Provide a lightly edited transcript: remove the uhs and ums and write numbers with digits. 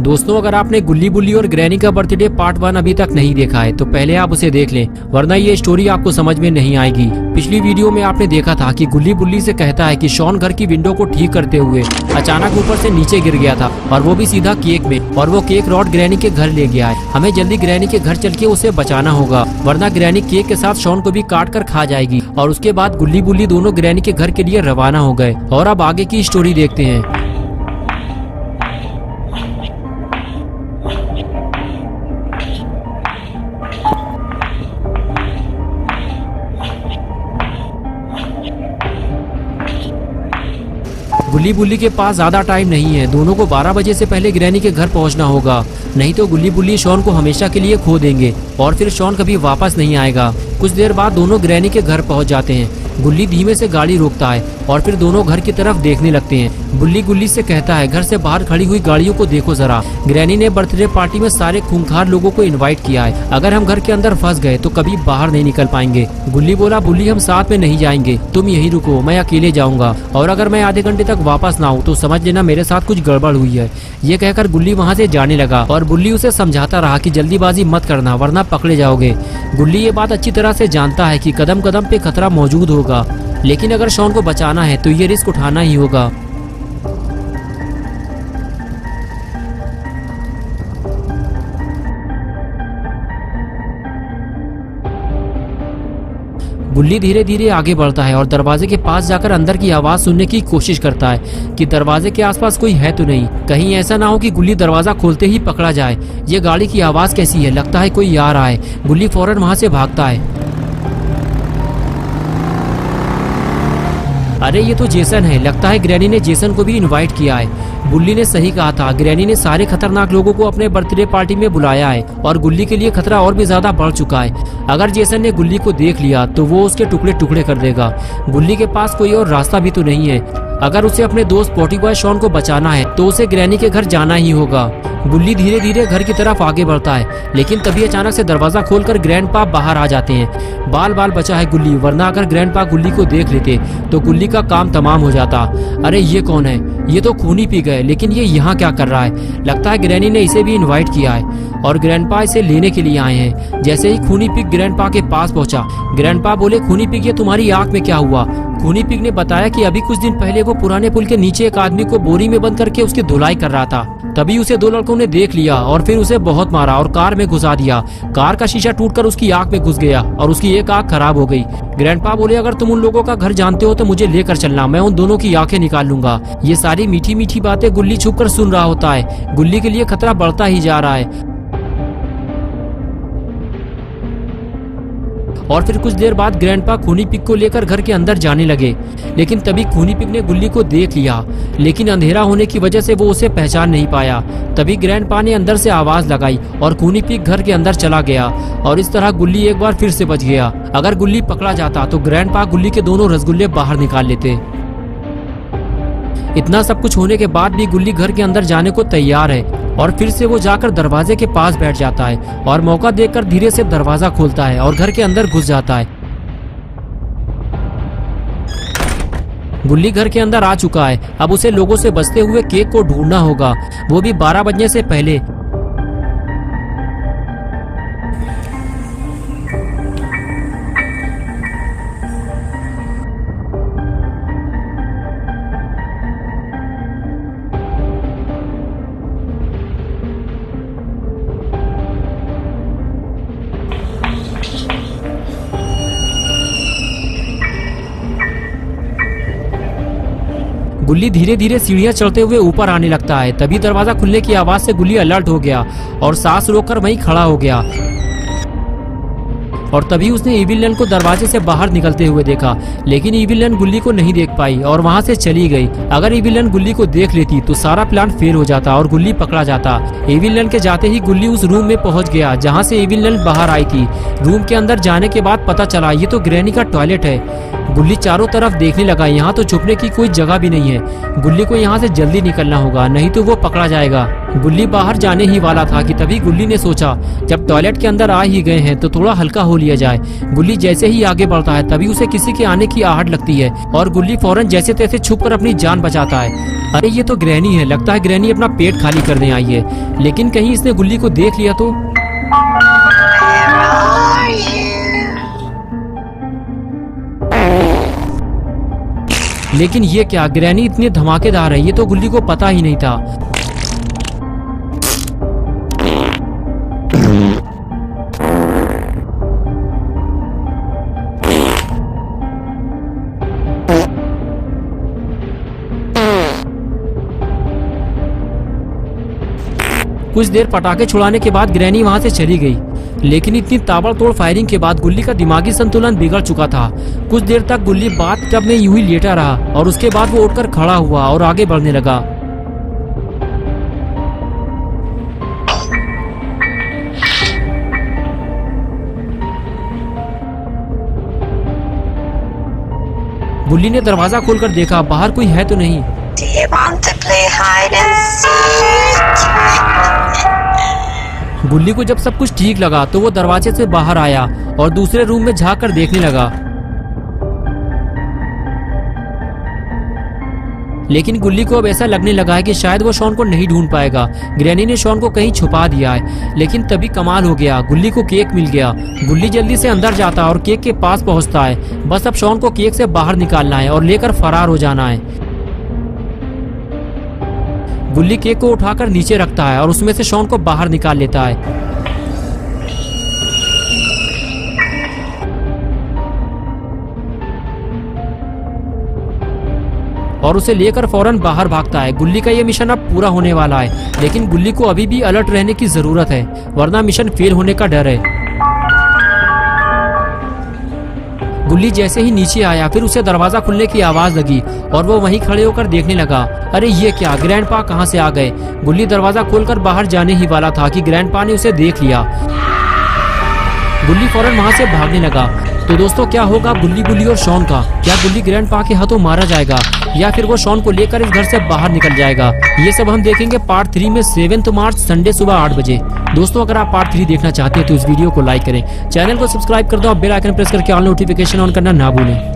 दोस्तों, अगर आपने गुल्ली बुल्ली और ग्रैनी का बर्थडे पार्ट 1 अभी तक नहीं देखा है तो पहले आप उसे देख लें, वरना ये स्टोरी आपको समझ में नहीं आएगी। पिछली वीडियो में आपने देखा था कि गुल्ली बुल्ली से कहता है कि शॉन घर की विंडो को ठीक करते हुए अचानक ऊपर से नीचे गिर गया था, और वो भी सीधा केक में, और वो केक रॉड ग्रैनी के घर ले गया है। हमें जल्दी ग्रैनी के घर चल के उसे बचाना होगा, वरना ग्रैनी केक के साथ शॉन को भी काट कर खा जाएगी। और उसके बाद गुल्ली बुल्ली दोनों ग्रैनी के घर के लिए रवाना हो गए। और अब आगे की स्टोरी देखते हैं। गुल्ली बुल्ली के पास ज्यादा टाइम नहीं है। दोनों को 12 बजे से पहले ग्रैनी के घर पहुंचना होगा, नहीं तो गुल्ली बुल्ली शॉन को हमेशा के लिए खो देंगे और फिर शॉन कभी वापस नहीं आएगा। कुछ देर बाद दोनों ग्रैनी के घर पहुंच जाते हैं। गुल्ली धीमे से गाड़ी रोकता है और फिर दोनों घर की तरफ देखने लगते हैं। बुल्ली गुल्ली से कहता है, घर से बाहर खड़ी हुई गाड़ियों को देखो जरा। ग्रैनी ने बर्थडे पार्टी में सारे खूंखार लोगों को इनवाइट किया है। अगर हम घर के अंदर फंस गए तो कभी बाहर नहीं निकल पाएंगे। गुल्ली बोला, बुल्ली हम साथ में नहीं जाएंगे, तुम यहीं रुको, मैं अकेले जाऊंगा, और अगर मैं आधे घंटे तक वापस ना आऊँ तो समझ लेना मेरे साथ कुछ गड़बड़ हुई है। ये कहकर गुल्ली वहाँ से जाने लगा और बुल्ली उसे समझाता रहा कि जल्दीबाजी मत करना वरना पकड़े जाओगे। गुल्ली ये बात अच्छी तरह से जानता है कि कदम कदम पे खतरा मौजूद होगा, लेकिन अगर शॉन को बचाना है तो ये रिस्क उठाना ही होगा। बुल्ली धीरे धीरे आगे बढ़ता है और दरवाजे के पास जाकर अंदर की आवाज सुनने की कोशिश करता है कि दरवाजे के आसपास कोई है तो नहीं। कहीं ऐसा ना हो कि गुल्ली दरवाजा खोलते ही पकड़ा जाए। ये गाड़ी की आवाज कैसी है, लगता है कोई आ रहा है। गुल्ली फौरन वहां से भागता है। अरे ये तो जेसन है, लगता है ग्रैनी ने जेसन को भी इनवाइट किया है। बुल्ली ने सही कहा था, ग्रैनी ने सारे खतरनाक लोगों को अपने बर्थडे पार्टी में बुलाया है और गुल्ली के लिए खतरा और भी ज्यादा बढ़ चुका है। अगर जेसन ने गुल्ली को देख लिया तो वो उसके टुकड़े टुकड़े कर देगा। गुल्ली के पास कोई और रास्ता भी तो नहीं है। अगर उसे अपने दोस्त पोटी बॉय शॉन को बचाना है तो उसे ग्रैनी के घर जाना ही होगा। गुल्ली धीरे धीरे घर की तरफ आगे बढ़ता है, लेकिन तभी अचानक से दरवाजा खोलकर ग्रैंडपा बाहर आ जाते हैं। बाल बाल बचा है गुल्ली, वरना अगर ग्रैंडपा गुल्ली को देख लेते तो गुल्ली का काम तमाम हो जाता। अरे ये कौन है, ये तो खूनी पी गए, लेकिन ये यहाँ क्या कर रहा है? लगता है ग्रैनी ने इसे भी इनवाइट किया है और ग्रैंडपा इसे लेने के लिए आए हैं। जैसे ही खूनी पिग ग्रैंडपा के पास पहुंचा, ग्रैंडपा बोले, खूनी पिग ये तुम्हारी आंख में क्या हुआ? खूनी पिग ने बताया कि अभी कुछ दिन पहले वो पुराने पुल के नीचे एक आदमी को बोरी में बंद करके उसकी धुलाई कर रहा था। तभी उसे दो लड़कों ने देख लिया और फिर उसे बहुत मारा और कार में घुसा दिया। कार का शीशा टूटकर उसकी आंख में घुस गया और उसकी एक आंख खराब हो गई। ग्रैंडपा बोले, अगर तुम उन लोगों का घर जानते हो तो मुझे लेकर चलना, मैं उन दोनों की आंखें निकाल लूंगा। ये सारी मीठी मीठी बातें गुल्ली छुपकर सुन रहा होता है। गुल्ली के लिए खतरा बढ़ता ही जा रहा है। और फिर कुछ देर बाद ग्रैंडपा खूनी पिग को लेकर घर के अंदर जाने लगे, लेकिन तभी खूनी पिग ने गुल्ली को देख लिया, लेकिन अंधेरा होने की वजह से वो उसे पहचान नहीं पाया। तभी ग्रैंडपा ने अंदर से आवाज लगाई और खूनी पिग घर के अंदर चला गया और इस तरह गुल्ली एक बार फिर से बच गया। अगर गुल्ली पकड़ा जाता तो ग्रैंडपा गुल्ली के दोनों रसगुल्ले बाहर निकाल लेते। इतना सब कुछ होने के बाद भी गुल्ली घर के अंदर जाने को तैयार है और फिर से वो जाकर दरवाजे के पास बैठ जाता है और मौका देखकर धीरे से दरवाजा खोलता है और घर के अंदर घुस जाता है। गुल्ली घर के अंदर आ चुका है। अब उसे लोगों से बचते हुए केक को ढूंढना होगा, वो भी 12 बजने से पहले। गुल्ली धीरे धीरे सीढ़ियां चढ़ते हुए ऊपर आने लगता है। तभी दरवाजा खुलने की आवाज से गुल्ली अलर्ट हो गया और सांस रोककर वहीं खड़ा हो गया। और तभी उसने इविल नन को दरवाजे से बाहर निकलते हुए देखा, लेकिन इविल नन गुल्ली को नहीं देख पाई और वहां से चली गई। अगर इविल नन गुल्ली को देख लेती तो सारा प्लान फेल हो जाता और गुल्ली पकड़ा जाता। इविल नन के जाते ही गुल्ली उस रूम में पहुंच गया जहां से इविल नन बाहर आई थी। रूम के अंदर जाने के बाद पता चला ये तो ग्रैनी का टॉयलेट है। गुल्ली चारों तरफ देखने लगा, यहाँ तो छुपने की कोई जगह भी नहीं है। गुल्ली को यहाँ से जल्दी निकलना होगा, नहीं तो वो पकड़ा जाएगा। गुल्ली बाहर जाने ही वाला था कि तभी गुल्ली ने सोचा जब टॉयलेट के अंदर आ ही गए हैं तो थोड़ा हल्का हो लिया जाए। गुल्ली जैसे ही आगे बढ़ता है तभी उसे किसी के आने की आहट लगती है और गुल्ली फौरन जैसे तैसे छुपकर अपनी जान बचाता है। अरे ये तो ग्रैनी है, लगता है ग्रैनी अपना पेट खाली करने आई है। लेकिन कहीं इसने गुल्ली को देख लिया तो। लेकिन ये क्या, ग्रैनी इतनी धमाकेदार है, ये तो गुल्ली को पता ही नहीं था। कुछ देर पटाखे छुड़ाने के बाद ग्रैनी वहां से चली गई, लेकिन इतनी ताबड़तोड़ फायरिंग के बाद गुल्ली का दिमागी संतुलन बिगड़ चुका था। कुछ देर तक गुल्ली बाथटब में यूं ही लेटा रहा और उसके बाद वो उठकर खड़ा हुआ और आगे बढ़ने लगा। गुल्ली ने दरवाजा खोलकर देखा, बाहर कोई है तो नहीं। Do you want to play hide and seek? गुल्ली को जब सब कुछ ठीक लगा तो वो दरवाजे से बाहर आया और दूसरे रूम में झांक कर देखने लगा। लेकिन गुल्ली को अब ऐसा लगने लगा है कि शायद वो शॉन को नहीं ढूंढ पाएगा। ग्रैनी ने शॉन को कहीं छुपा दिया है। लेकिन तभी कमाल हो गया, गुल्ली को केक मिल गया। गुल्ली जल्दी से अंदर जाता और केक के पास पहुंचता है। बस अब शॉन को केक से बाहर निकालना है और लेकर फरार हो जाना है। गुल्ली केक को उठाकर नीचे रखता है और उसमें से शॉन को बाहर निकाल लेता है। और उसे लेकर फौरन बाहर भागता है। गुल्ली का ये मिशन अब पूरा होने वाला है, लेकिन गुल्ली को अभी भी अलर्ट रहने की जरूरत है, वरना मिशन फेल होने का डर है। गुल्ली जैसे ही नीचे आया फिर उसे दरवाजा खुलने की आवाज लगी और वो वहीं खड़े होकर देखने लगा। अरे ये क्या, ग्रैंडपा कहाँ से आ गए? गुल्ली दरवाजा खोलकर बाहर जाने ही वाला था कि ग्रैंडपा ने उसे देख लिया। गुल्ली फौरन वहां से भागने लगा। तो दोस्तों क्या होगा गुल्ली और शॉन का? क्या गुल्ली ग्रैंडपा के हाथों मारा जाएगा या फिर वो शॉन को लेकर इस घर से बाहर निकल जाएगा? ये सब हम देखेंगे पार्ट 3 में 7 मार्च संडे सुबह 8 बजे। दोस्तों अगर आप पार्ट 3 देखना चाहते हैं तो इस वीडियो को लाइक करें, चैनल को सब्सक्राइब कर दो और बेल आइकन प्रेस करके ऑल नोटिफिकेशन ऑन करना ना भूलें।